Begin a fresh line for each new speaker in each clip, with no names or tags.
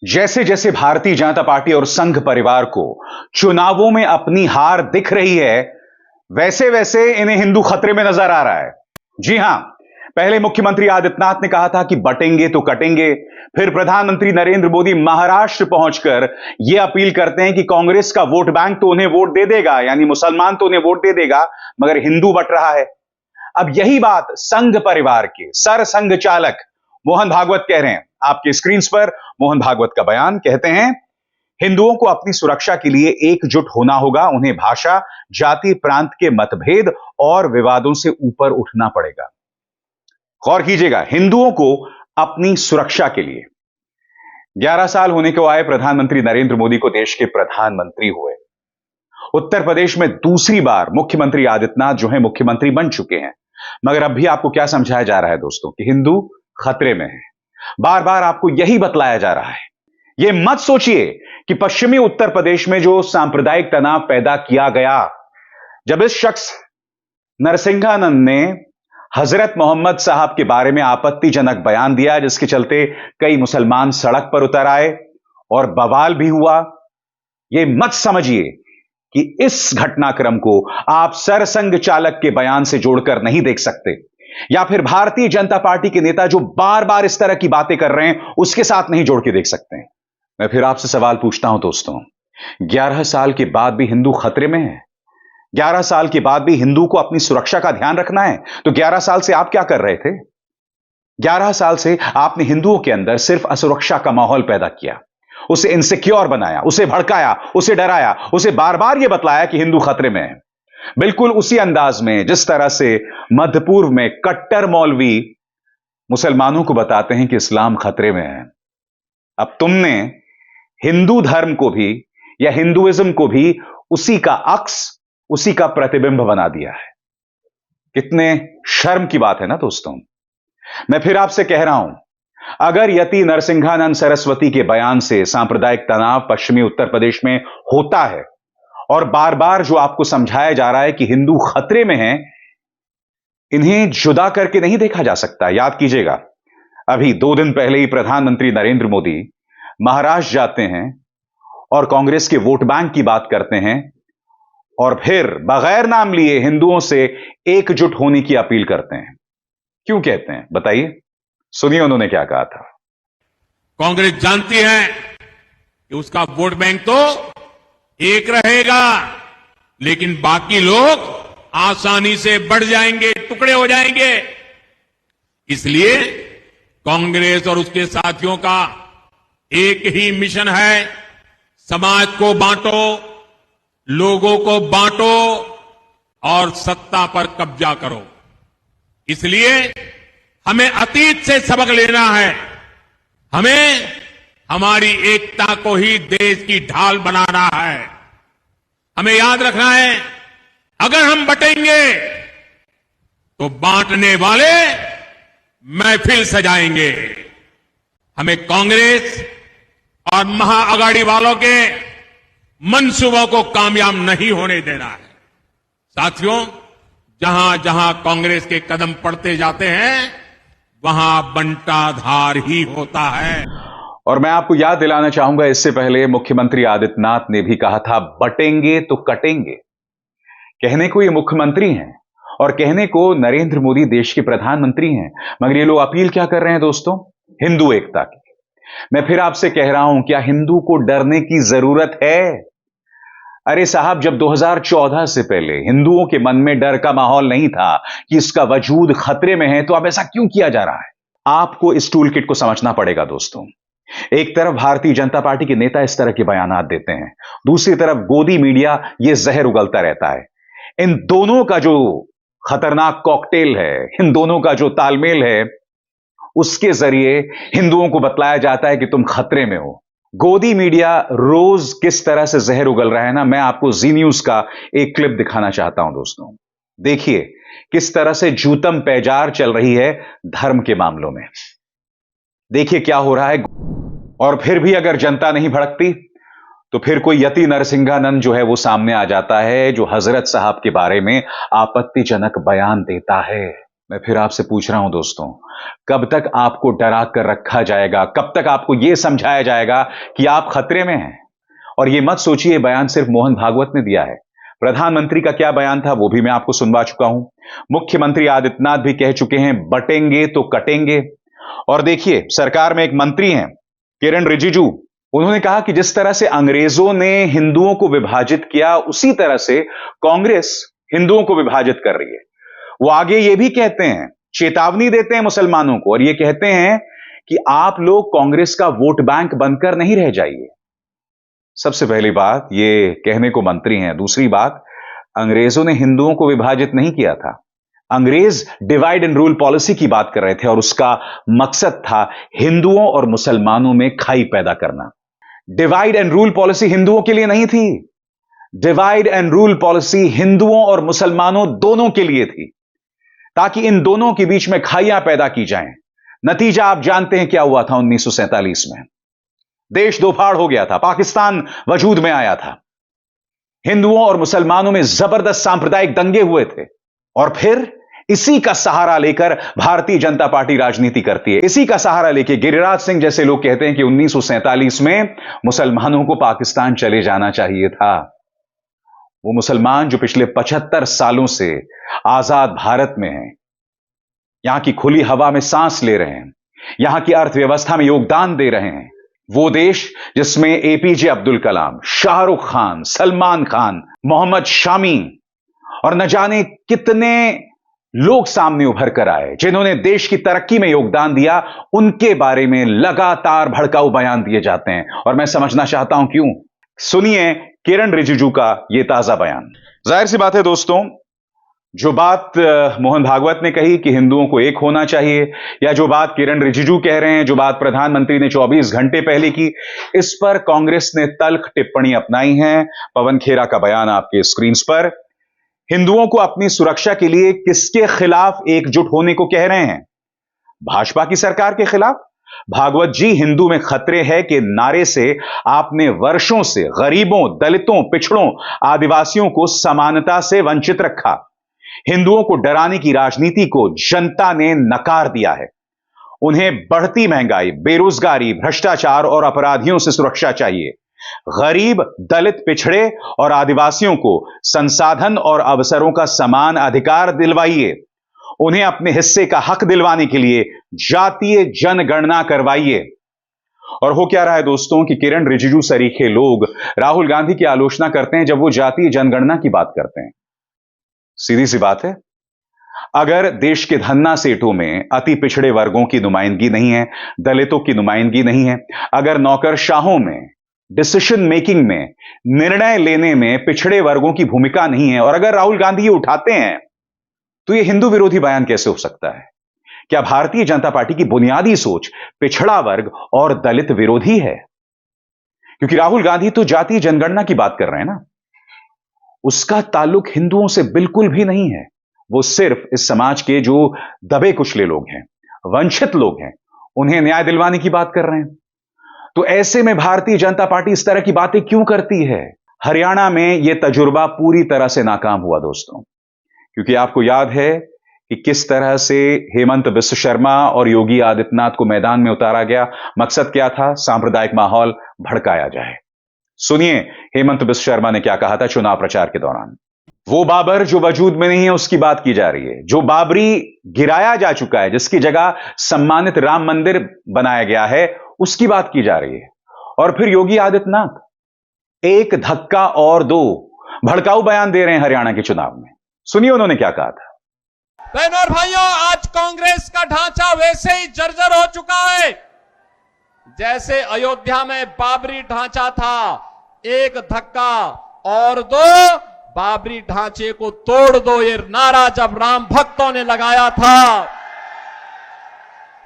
जैसे जैसे भारतीय जनता पार्टी और संघ परिवार को चुनावों में अपनी हार दिख रही है, वैसे वैसे इन्हें हिंदू खतरे में नजर आ रहा है। जी हां, पहले मुख्यमंत्री आदित्यनाथ ने कहा था कि बटेंगे तो कटेंगे। फिर प्रधानमंत्री नरेंद्र मोदी महाराष्ट्र पहुंचकर यह अपील करते हैं कि कांग्रेस का वोट बैंक तो उन्हें वोट दे देगा, यानी मुसलमान तो उन्हें वोट दे देगा, मगर हिंदू बट रहा है। अब यही बात संघ परिवार के सरसंघ चालक मोहन भागवत कह रहे हैं। आपके स्क्रीन पर मोहन भागवत का बयान। कहते हैं, हिंदुओं को अपनी सुरक्षा के लिए एकजुट होना होगा। उन्हें भाषा, जाति, प्रांत के मतभेद और विवादों से ऊपर उठना पड़ेगा। गौर कीजिएगा, हिंदुओं को अपनी सुरक्षा के लिए 11 साल होने को आए प्रधानमंत्री नरेंद्र मोदी को देश के प्रधानमंत्री हुए। उत्तर प्रदेश में दूसरी बार मुख्यमंत्री आदित्यनाथ जो है मुख्यमंत्री बन चुके हैं, मगर अब भी आपको क्या समझाया जा रहा है दोस्तों कि हिंदू खतरे में है। बार बार आपको यही बतलाया जा रहा है। यह मत सोचिए कि पश्चिमी उत्तर प्रदेश में जो सांप्रदायिक तनाव पैदा किया गया, जब इस शख्स नरसिंहानंद ने हजरत मोहम्मद साहब के बारे में आपत्तिजनक बयान दिया, जिसके चलते कई मुसलमान सड़क पर उतर आए और बवाल भी हुआ। यह मत समझिए कि इस घटनाक्रम को आप सरसंघ चालक के बयान से जोड़कर नहीं देख सकते, या फिर भारतीय जनता पार्टी के नेता जो बार बार इस तरह की बातें कर रहे हैं उसके साथ नहीं जोड़ के देख सकते हैं। मैं फिर आपसे सवाल पूछता हूं दोस्तों, 11 साल के बाद भी हिंदू खतरे में है? 11 साल के बाद भी हिंदू को अपनी सुरक्षा का ध्यान रखना है, तो 11 साल से आप क्या कर रहे थे? 11 साल से आपने हिंदुओं के अंदर सिर्फ असुरक्षा का माहौल पैदा किया, उसे इनसिक्योर बनाया, उसे भड़काया, उसे डराया, उसे बार बार यह बतलाया कि हिंदू खतरे में है। बिल्कुल उसी अंदाज में जिस तरह से मध्य पूर्व में कट्टर मौलवी मुसलमानों को बताते हैं कि इस्लाम खतरे में है, अब तुमने हिंदू धर्म को भी या हिंदुइज्म को भी उसी का अक्स, उसी का प्रतिबिंब बना दिया है। कितने शर्म की बात है ना दोस्तों। मैं फिर आपसे कह रहा हूं, अगर यति नरसिंहानंद सरस्वती के बयान से सांप्रदायिक तनाव पश्चिमी उत्तर प्रदेश में होता है और बार बार जो आपको समझाया जा रहा है कि हिंदू खतरे में हैं, इन्हें जुदा करके नहीं देखा जा सकता। याद कीजिएगा, अभी 2 दिन पहले ही प्रधानमंत्री नरेंद्र मोदी महाराष्ट्र जाते हैं और कांग्रेस के वोट बैंक की बात करते हैं और फिर बगैर नाम लिए हिंदुओं से एकजुट होने की अपील करते हैं। क्यों कहते हैं बताइए, सुनिए उन्होंने क्या कहा था।
कांग्रेस जानती है कि उसका वोट बैंक तो एक रहेगा, लेकिन बाकी लोग आसानी से बढ़ जाएंगे, टुकड़े हो जाएंगे। इसलिए कांग्रेस और उसके साथियों का एक ही मिशन है, समाज को बांटो, लोगों को बांटो और सत्ता पर कब्जा करो। इसलिए हमें अतीत से सबक लेना है। हमें हमारी एकता को ही देश की ढाल बनाना है। हमें याद रखना है, अगर हम बटेंगे तो बांटने वाले महफिल सजाएंगे। हमें कांग्रेस और महाअघाड़ी वालों के मंसूबों को कामयाब नहीं होने देना है। साथियों, जहां जहां कांग्रेस के कदम पड़ते जाते हैं, वहां बंटाधार ही होता है।
और मैं आपको याद दिलाना चाहूंगा, इससे पहले मुख्यमंत्री आदित्यनाथ ने भी कहा था, बटेंगे तो कटेंगे। कहने को ये मुख्यमंत्री हैं और कहने को नरेंद्र मोदी देश के प्रधानमंत्री हैं, मगर ये लोग अपील क्या कर रहे हैं दोस्तों? हिंदू एकता की। मैं फिर आपसे कह रहा हूं, क्या हिंदू को डरने की जरूरत है? अरे साहब, जब 2014 से पहले हिंदुओं के मन में डर का माहौल नहीं था कि इसका वजूद खतरे में है, तो अब ऐसा क्यों किया जा रहा है? आपको इस टूल किट को समझना पड़ेगा दोस्तों। एक तरफ भारतीय जनता पार्टी के नेता इस तरह के बयान देते हैं, दूसरी तरफ गोदी मीडिया ये जहर उगलता रहता है। इन दोनों का जो खतरनाक कॉकटेल है, इन दोनों का जो तालमेल है, उसके जरिए हिंदुओं को बतलाया जाता है कि तुम खतरे में हो। गोदी मीडिया रोज किस तरह से जहर उगल रहा है ना, मैं आपको जी न्यूज का एक क्लिप दिखाना चाहता हूं दोस्तों। देखिए किस तरह से जूतम पैजार चल रही है धर्म के मामलों में। देखिए क्या हो रहा है। और फिर भी अगर जनता नहीं भड़कती, तो फिर कोई यति नरसिंहानंद जो है वो सामने आ जाता है, जो हजरत साहब के बारे में आपत्तिजनक बयान देता है। मैं फिर आपसे पूछ रहा हूं दोस्तों, कब तक आपको डरा कर रखा जाएगा? कब तक आपको यह समझाया जाएगा कि आप खतरे में हैं? और यह मत सोचिए बयान सिर्फ मोहन भागवत ने दिया है। प्रधानमंत्री का क्या बयान था वो भी मैं आपको सुनवा चुका हूं। मुख्यमंत्री आदित्यनाथ भी कह चुके हैं बटेंगे तो कटेंगे। और देखिए, सरकार में एक मंत्री हैं किरण रिजिजू, उन्होंने कहा कि जिस तरह से अंग्रेजों ने हिंदुओं को विभाजित किया उसी तरह से कांग्रेस हिंदुओं को विभाजित कर रही है। वो आगे ये भी कहते हैं, चेतावनी देते हैं मुसलमानों को, और ये कहते हैं कि आप लोग कांग्रेस का वोट बैंक बनकर नहीं रह जाइए। सबसे पहली बात, ये कहने को मंत्री हैं। दूसरी बात, अंग्रेजों ने हिंदुओं को विभाजित नहीं किया था। अंग्रेज डिवाइड एंड रूल पॉलिसी की बात कर रहे थे और उसका मकसद था हिंदुओं और मुसलमानों में खाई पैदा करना। डिवाइड एंड रूल पॉलिसी हिंदुओं के लिए नहीं थी। डिवाइड एंड रूल पॉलिसी हिंदुओं और मुसलमानों दोनों के लिए थी, ताकि इन दोनों के बीच में खाइयां पैदा की जाएं। नतीजा आप जानते हैं क्या हुआ था 1947 में। देश दो फाड़ हो गया था, पाकिस्तान वजूद में आया था। हिंदुओं और मुसलमानों में जबरदस्त सांप्रदायिक दंगे हुए थे, और फिर इसी का सहारा लेकर भारतीय जनता पार्टी राजनीति करती है। इसी का सहारा लेकर गिरिराज सिंह जैसे लोग कहते हैं कि 1947 में मुसलमानों को पाकिस्तान चले जाना चाहिए था। वो मुसलमान जो पिछले 75 सालों से आजाद भारत में हैं, यहां की खुली हवा में सांस ले रहे हैं, यहां की अर्थव्यवस्था में योगदान दे रहे हैं। वो देश जिसमें एपीजे अब्दुल कलाम, शाहरुख खान, सलमान खान, मोहम्मद शामी और न जाने कितने लोग सामने उभर कर आए जिन्होंने देश की तरक्की में योगदान दिया, उनके बारे में लगातार भड़काऊ बयान दिए जाते हैं। और मैं समझना चाहता हूं क्यों। सुनिए किरण रिजिजू का यह ताजा बयान। जाहिर सी बात है दोस्तों, जो बात मोहन भागवत ने कही कि हिंदुओं को एक होना चाहिए, या जो बात किरण रिजिजू कह रहे हैं, जो बात प्रधानमंत्री ने 24 घंटे पहले की, इस पर कांग्रेस ने तल्ख टिप्पणी अपनाई है। पवन खेरा का बयान आपके स्क्रीन पर। हिंदुओं को अपनी सुरक्षा के लिए किसके खिलाफ एकजुट होने को कह रहे हैं? भाजपा की सरकार के खिलाफ? भागवत जी, हिंदू में खतरे है के नारे से आपने वर्षों से गरीबों, दलितों, पिछड़ों, आदिवासियों को समानता से वंचित रखा। हिंदुओं को डराने की राजनीति को जनता ने नकार दिया है। उन्हें बढ़ती महंगाई, बेरोजगारी, भ्रष्टाचार और अपराधियों से सुरक्षा चाहिए। गरीब, दलित, पिछड़े और आदिवासियों को संसाधन और अवसरों का समान अधिकार दिलवाइए। उन्हें अपने हिस्से का हक दिलवाने के लिए जातीय जनगणना करवाइए। और हो क्या रहा है दोस्तों कि किरण रिजिजू सरीखे लोग राहुल गांधी की आलोचना करते हैं जब वो जातीय जनगणना की बात करते हैं। सीधी सी बात है, अगर देश के धन्ना सेठों में अति पिछड़े वर्गों की नुमाइंदगी नहीं है, दलितों की नुमाइंदगी नहीं है, अगर नौकरशाहों में डिसीजन मेकिंग में, निर्णय लेने में पिछड़े वर्गों की भूमिका नहीं है, और अगर राहुल गांधी ये उठाते हैं, तो यह हिंदू विरोधी बयान कैसे हो सकता है? क्या भारतीय जनता पार्टी की बुनियादी सोच पिछड़ा वर्ग और दलित विरोधी है? क्योंकि राहुल गांधी तो जातीय जनगणना की बात कर रहे हैं ना, उसका ताल्लुक हिंदुओं से बिल्कुल भी नहीं है। वो सिर्फ इस समाज के जो दबे कुचले लोग हैं, वंचित लोग हैं, उन्हें न्याय दिलवाने की बात कर रहे हैं। तो ऐसे में भारतीय जनता पार्टी इस तरह की बातें क्यों करती है? हरियाणा में यह तजुर्बा पूरी तरह से नाकाम हुआ दोस्तों, क्योंकि आपको याद है कि किस तरह से हेमंत बिस्व शर्मा और योगी आदित्यनाथ को मैदान में उतारा गया। मकसद क्या था? सांप्रदायिक माहौल भड़काया जाए। सुनिए हेमंत बिस्व शर्मा ने क्या कहा था चुनाव प्रचार के दौरान। वो बाबर जो वजूद में नहीं है उसकी बात की जा रही है, जो बाबरी गिराया जा चुका है, जिसकी जगह सम्मानित राम मंदिर बनाया गया है, उसकी बात की जा रही है। और फिर योगी आदित्यनाथ एक धक्का और दो भड़काऊ बयान दे रहे हैं हरियाणा के चुनाव में। सुनिए उन्होंने क्या कहा था।
बहनों और भाइयों, आज कांग्रेस का ढांचा वैसे ही जर्जर हो चुका है जैसे अयोध्या में बाबरी ढांचा था। एक धक्का और दो, बाबरी ढांचे को तोड़ दो, ये नारा जब राम भक्तों ने लगाया था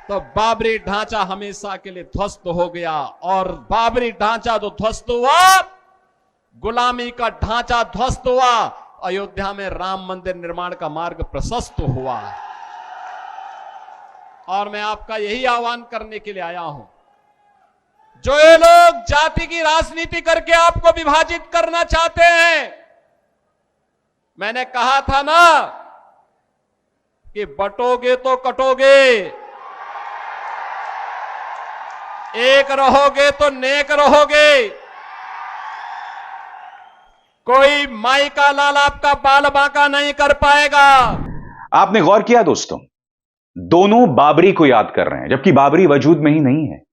तो बाबरी ढांचा हमेशा के लिए ध्वस्त हो गया। और बाबरी ढांचा जो ध्वस्त हुआ, गुलामी का ढांचा ध्वस्त हुआ, अयोध्या में राम मंदिर निर्माण का मार्ग प्रशस्त हुआ। और मैं आपका यही आह्वान करने के लिए आया हूं, जो ये लोग जाति की राजनीति करके आपको विभाजित करना चाहते हैं, मैंने कहा था ना कि बटोगे तो कटोगे, एक रहोगे तो नेक रहोगे। कोई माई का लाल आपका बाल बांका नहीं कर पाएगा।
आपने गौर किया दोस्तों, दोनों बाबरी को याद कर रहे हैं, जबकि बाबरी वजूद में ही नहीं है।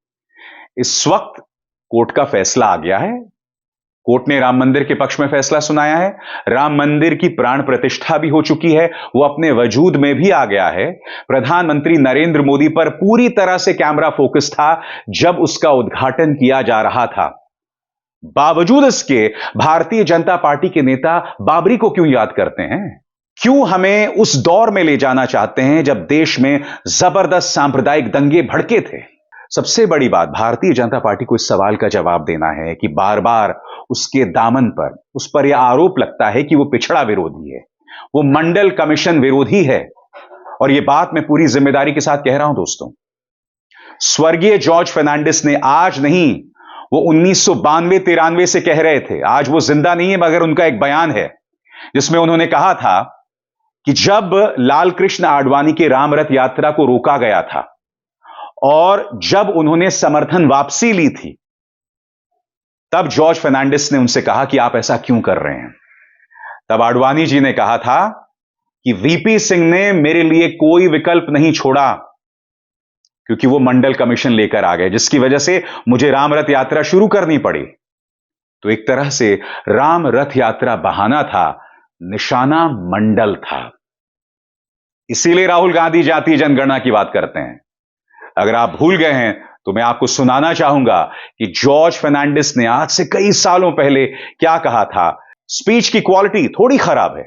इस वक्त कोर्ट का फैसला आ गया है। कोर्ट ने राम मंदिर के पक्ष में फैसला सुनाया है। राम मंदिर की प्राण प्रतिष्ठा भी हो चुकी है, वो अपने वजूद में भी आ गया है। प्रधानमंत्री नरेंद्र मोदी पर पूरी तरह से कैमरा फोकस था जब उसका उद्घाटन किया जा रहा था। बावजूद इसके भारतीय जनता पार्टी के नेता बाबरी को क्यों याद करते हैं? क्यों हमें उस दौर में ले जाना चाहते हैं जब देश में जबरदस्त सांप्रदायिक दंगे भड़के थे? सबसे बड़ी बात, भारतीय जनता पार्टी को इस सवाल का जवाब देना है कि बार बार उसके दामन पर उस पर यह आरोप लगता है कि वो पिछड़ा विरोधी है, वो मंडल कमीशन विरोधी है। और यह बात मैं पूरी जिम्मेदारी के साथ कह रहा हूं दोस्तों। स्वर्गीय जॉर्ज फर्नांडिस ने आज नहीं, वो 1992-93 से कह रहे थे। आज वो जिंदा नहीं है, मगर उनका एक बयान है जिसमें उन्होंने कहा था कि जब लाल कृष्ण आडवाणी के राम रथ यात्रा को रोका गया था और जब उन्होंने समर्थन वापसी ली थी, तब जॉर्ज फर्नांडिस ने उनसे कहा कि आप ऐसा क्यों कर रहे हैं। तब आडवाणी जी ने कहा था कि वीपी सिंह ने मेरे लिए कोई विकल्प नहीं छोड़ा, क्योंकि वो मंडल कमीशन लेकर आ गए, जिसकी वजह से मुझे राम रथ यात्रा शुरू करनी पड़ी। तो एक तरह से राम रथ यात्रा बहाना था, निशाना मंडल था। इसीलिए राहुल गांधी जातीय जनगणना की बात करते हैं। अगर आप भूल गए हैं तो मैं आपको सुनाना चाहूंगा कि जॉर्ज फर्नांडिस ने आज से कई सालों पहले क्या कहा था। स्पीच की क्वालिटी थोड़ी खराब है,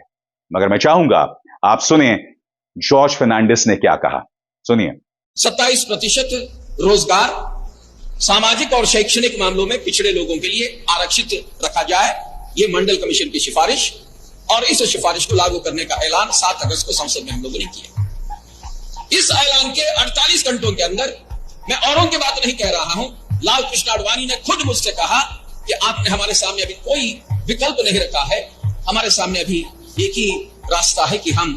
मगर मैं चाहूंगा आप सुने जॉर्ज फर्नांडिस ने क्या कहा। सुनिए।
27% रोजगार सामाजिक और शैक्षणिक मामलों में पिछड़े लोगों के लिए आरक्षित रखा जाए, ये मंडल कमीशन की सिफारिश, और इस सिफारिश को लागू करने का ऐलान 7 अगस्त को संसद में हम लोगों ने किया। इस ऐलान के 48 घंटों के अंदर, मैं औरों की बात नहीं कह रहा हूं, लाल कृष्ण आडवाणी ने खुद मुझसे कहा कि आपने हमारे सामने अभी कोई विकल्प नहीं रखा है, हमारे सामने अभी एक ही रास्ता है कि हम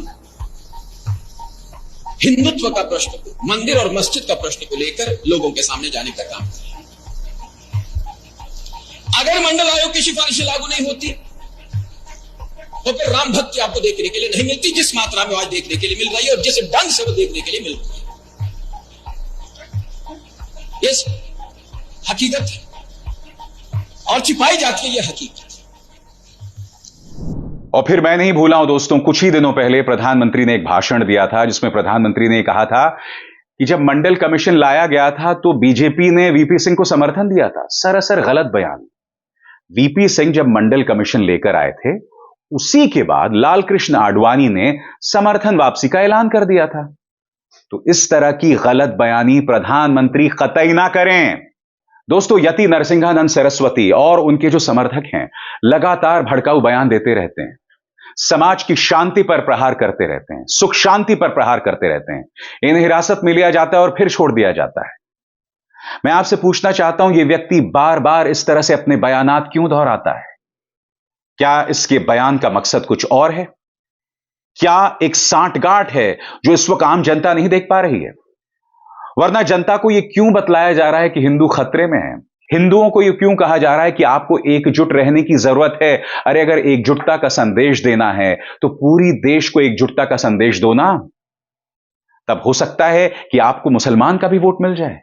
हिंदुत्व का प्रश्न को, मंदिर और मस्जिद का प्रश्न को लेकर लोगों के सामने जाने का काम करें। अगर मंडल आयोग की सिफारिशें लागू नहीं होती तो फिर राम भक्ति आपको देखने के लिए नहीं मिलती, जिस मात्रा में आज देखने के लिए मिल रही है और जिस ढंग से वो देखने के लिए मिल रही है। ये हकीकत है और छिपाई जाती है, यह हकीकत।
और फिर मैं नहीं भूला हूं दोस्तों, कुछ ही दिनों पहले प्रधानमंत्री ने एक भाषण दिया था जिसमें प्रधानमंत्री ने कहा था कि जब मंडल कमीशन लाया गया था तो बीजेपी ने वीपी सिंह को समर्थन दिया था। सरासर गलत बयान। वीपी सिंह जब मंडल कमीशन लेकर आए थे, उसी के बाद लाल कृष्ण आडवाणी ने समर्थन वापसी का ऐलान कर दिया था। तो इस तरह की गलत बयानी प्रधानमंत्री कतई ना करें। दोस्तों, यति नरसिंहानंद सरस्वती और उनके जो समर्थक हैं लगातार भड़काऊ बयान देते रहते हैं, समाज की शांति पर प्रहार करते रहते हैं, सुख शांति पर प्रहार करते रहते हैं। इन्हें हिरासत में लिया जाता है और फिर छोड़ दिया जाता है। मैं आपसे पूछना चाहता हूं, यह व्यक्ति बार बार इस तरह से अपने बयानात क्यों दोहराता है? क्या इसके बयान का मकसद कुछ और है? क्या एक सांठगांठ है जो इस वक्त आम जनता नहीं देख पा रही है? वरना जनता को यह क्यों बतलाया जा रहा है कि हिंदू खतरे में है? हिंदुओं को यह क्यों कहा जा रहा है कि आपको एकजुट रहने की जरूरत है? अरे अगर एकजुटता का संदेश देना है तो पूरी देश को एकजुटता का संदेश दो ना। तब हो सकता है कि आपको मुसलमान का भी वोट मिल जाए।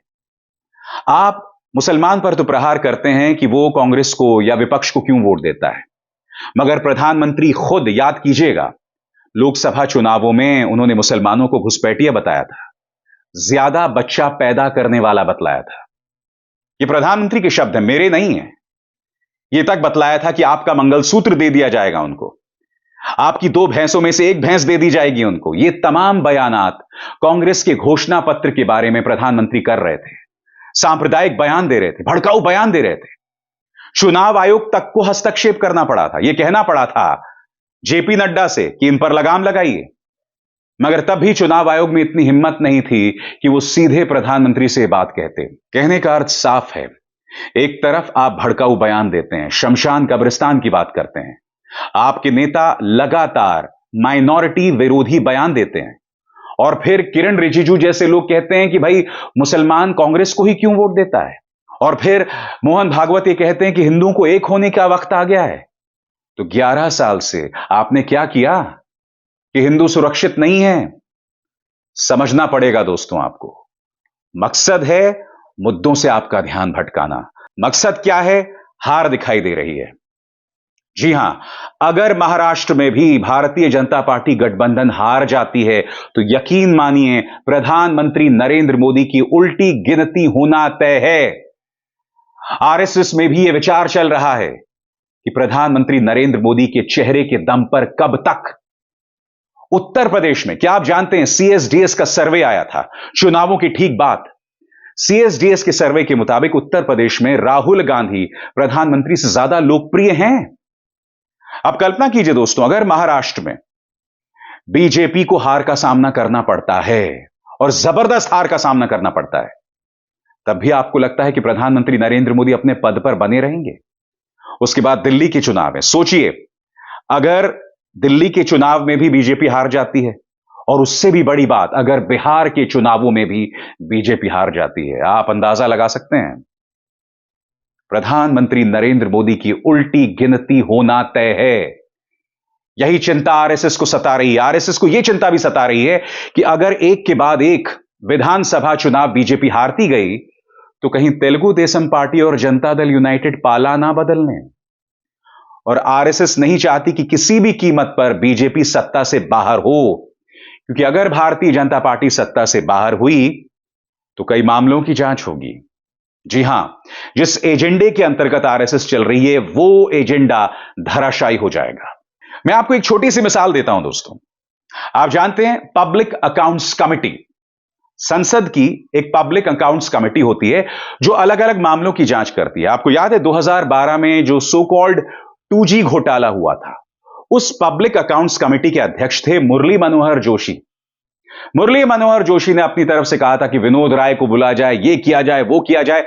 आप मुसलमान पर तो प्रहार करते हैं कि वो कांग्रेस को या विपक्ष को क्यों वोट देता है, मगर प्रधानमंत्री खुद, याद कीजिएगा, लोकसभा चुनावों में उन्होंने मुसलमानों को घुसपैठिया बताया था, ज्यादा बच्चा पैदा करने वाला बतलाया था। ये प्रधानमंत्री के शब्द हैं, मेरे नहीं हैं। ये तक बतलाया था कि आपका मंगलसूत्र दे दिया जाएगा उनको, आपकी 2 भैंसों में से 1 भैंस दे दी जाएगी उनको। ये तमाम बयानात कांग्रेस के घोषणा पत्र के बारे में प्रधानमंत्री कर रहे थे। सांप्रदायिक बयान दे रहे थे, भड़काऊ बयान दे रहे थे। चुनाव आयोग तक को हस्तक्षेप करना पड़ा था, यह कहना पड़ा था जेपी नड्डा से कि इन पर लगाम लगाइए, मगर तब भी चुनाव आयोग में इतनी हिम्मत नहीं थी कि वो सीधे प्रधानमंत्री से बात कहते। कहने का अर्थ साफ है, एक तरफ आप भड़काऊ बयान देते हैं, शमशान कब्रिस्तान की बात करते हैं, आपके नेता लगातार माइनॉरिटी विरोधी बयान देते हैं, और फिर किरण रिजिजू जैसे लोग कहते हैं कि भाई मुसलमान कांग्रेस को ही क्यों वोट देता है। और फिर मोहन भागवत ये कहते हैं कि हिंदुओं को एक होने का वक्त आ गया है। तो 11 साल से आपने क्या किया कि हिंदू सुरक्षित नहीं है? समझना पड़ेगा दोस्तों आपको। मकसद है मुद्दों से आपका ध्यान भटकाना। मकसद क्या है? हार दिखाई दे रही है। जी हां, अगर महाराष्ट्र में भी भारतीय जनता पार्टी गठबंधन हार जाती है तो यकीन मानिए प्रधानमंत्री नरेंद्र मोदी की उल्टी गिनती होना तय है। आरएसएस में भी यह विचार चल रहा है कि प्रधानमंत्री नरेंद्र मोदी के चेहरे के दम पर कब तक। उत्तर प्रदेश में क्या आप जानते हैं सीएसडीएस का सर्वे आया था चुनावों की ठीक बाद। सीएसडीएस के सर्वे के मुताबिक उत्तर प्रदेश में राहुल गांधी प्रधानमंत्री से ज्यादा लोकप्रिय हैं। अब कल्पना कीजिए दोस्तों, अगर महाराष्ट्र में बीजेपी को हार का सामना करना पड़ता है और जबरदस्त हार का सामना करना पड़ता है, तब भी आपको लगता है कि प्रधानमंत्री नरेंद्र मोदी अपने पद पर बने रहेंगे? उसके बाद दिल्ली के चुनाव है। सोचिए, अगर दिल्ली के चुनाव में भी बीजेपी हार जाती है और उससे भी बड़ी बात, अगर बिहार के चुनावों में भी बीजेपी हार जाती है, आप अंदाजा लगा सकते हैं प्रधानमंत्री नरेंद्र मोदी की उल्टी गिनती होना तय है। यही चिंता आरएसएस को सता रही है। आरएसएस को यह चिंता भी सता रही है कि अगर एक के बाद एक विधानसभा चुनाव बीजेपी हारती गई तो कहीं तेलुगु देशम पार्टी और जनता दल यूनाइटेड पाला ना बदल लें। और आरएसएस नहीं चाहती कि किसी भी कीमत पर बीजेपी सत्ता से बाहर हो, क्योंकि अगर भारतीय जनता पार्टी सत्ता से बाहर हुई तो कई मामलों की जांच होगी। जी हां, जिस एजेंडे के अंतर्गत आरएसएस चल रही है वो एजेंडा धराशायी हो जाएगा। मैं आपको एक छोटी सी मिसाल देता हूं दोस्तों। आप जानते हैं पब्लिक अकाउंट्स कमेटी, संसद की एक पब्लिक अकाउंट्स कमेटी होती है जो अलग अलग मामलों की जांच करती है। आपको याद है 2012 में जो सो कॉल्ड 2G घोटाला हुआ था, उस पब्लिक अकाउंट्स कमेटी के अध्यक्ष थे मुरली मनोहर जोशी। मुरली मनोहर जोशी ने अपनी तरफ से कहा था कि विनोद राय को बुलाया जाए, ये किया जाए, वो किया जाए।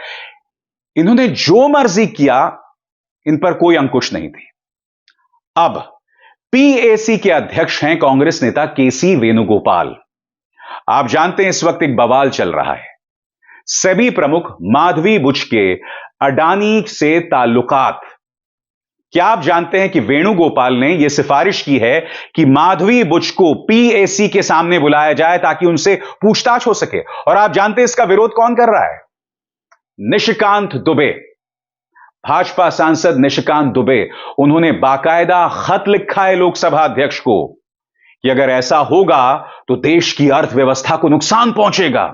इन्होंने जो मर्जी किया, इन पर कोई अंकुश नहीं थी। अब पीएसी के अध्यक्ष हैं कांग्रेस नेता केसी वेणुगोपाल। आप जानते हैं इस वक्त एक बवाल चल रहा है। सेबी प्रमुख माधवी बुच के अडानी से ताल्लुकात। क्या आप जानते हैं कि वेणुगोपाल ने यह सिफारिश की है कि माधवी बुच को पीएसी के सामने बुलाया जाए ताकि उनसे पूछताछ हो सके। और आप जानते हैं इसका विरोध कौन कर रहा है? निशिकांत दुबे, भाजपा सांसद निशिकांत दुबे। उन्होंने बाकायदा खत लिखा है लोकसभा अध्यक्ष को कि अगर ऐसा होगा तो देश की अर्थव्यवस्था को नुकसान पहुंचेगा।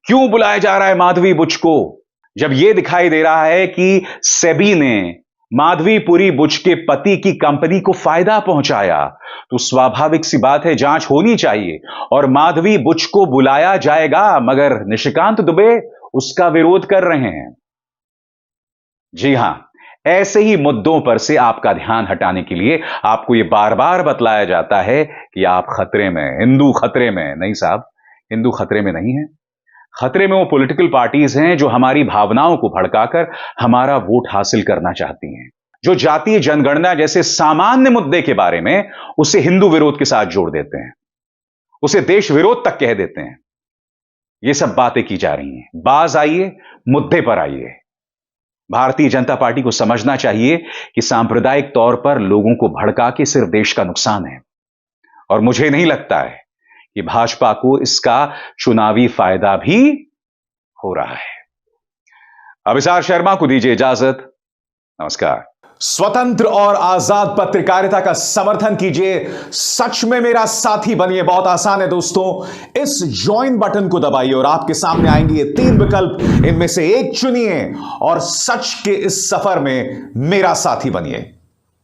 क्यों बुलाया जा रहा है माधवी बुच को? जब यह दिखाई दे रहा है कि सेबी ने माधवीपुरी बुच के पति की कंपनी को फायदा पहुंचाया, तो स्वाभाविक सी बात है जांच होनी चाहिए और माधवी बुच को बुलाया जाएगा। मगर निशिकांत दुबे उसका विरोध कर रहे हैं। जी हां, ऐसे ही मुद्दों पर से आपका ध्यान हटाने के लिए आपको यह बार बार बतलाया जाता है कि आप खतरे में, हिंदू खतरे में। नहीं साहब, हिंदू खतरे में नहीं है। खतरे में वो पॉलिटिकल पार्टीज हैं जो हमारी भावनाओं को भड़काकर हमारा वोट हासिल करना चाहती हैं, जो जातीय जनगणना जैसे सामान्य मुद्दे के बारे में उसे हिंदू विरोध के साथ जोड़ देते हैं, उसे देश विरोध तक कह देते हैं। ये सब बातें की जा रही हैं। बाज आइए, मुद्दे पर आइए। भारतीय जनता पार्टी को समझना चाहिए कि सांप्रदायिक तौर पर लोगों को भड़का के सिर्फ देश का नुकसान है, और मुझे नहीं लगता है कि भाजपा को इसका चुनावी फायदा भी हो रहा है। अभिसार शर्मा को दीजिए इजाजत। नमस्कार। स्वतंत्र और आजाद पत्रकारिता का समर्थन कीजिए, सच में मेरा साथी बनिए। बहुत आसान है दोस्तों, इस ज्वाइन बटन को दबाइए और आपके सामने आएंगे ये 3 विकल्प। इनमें से एक चुनिए और सच के इस सफर में मेरा साथी बनिए।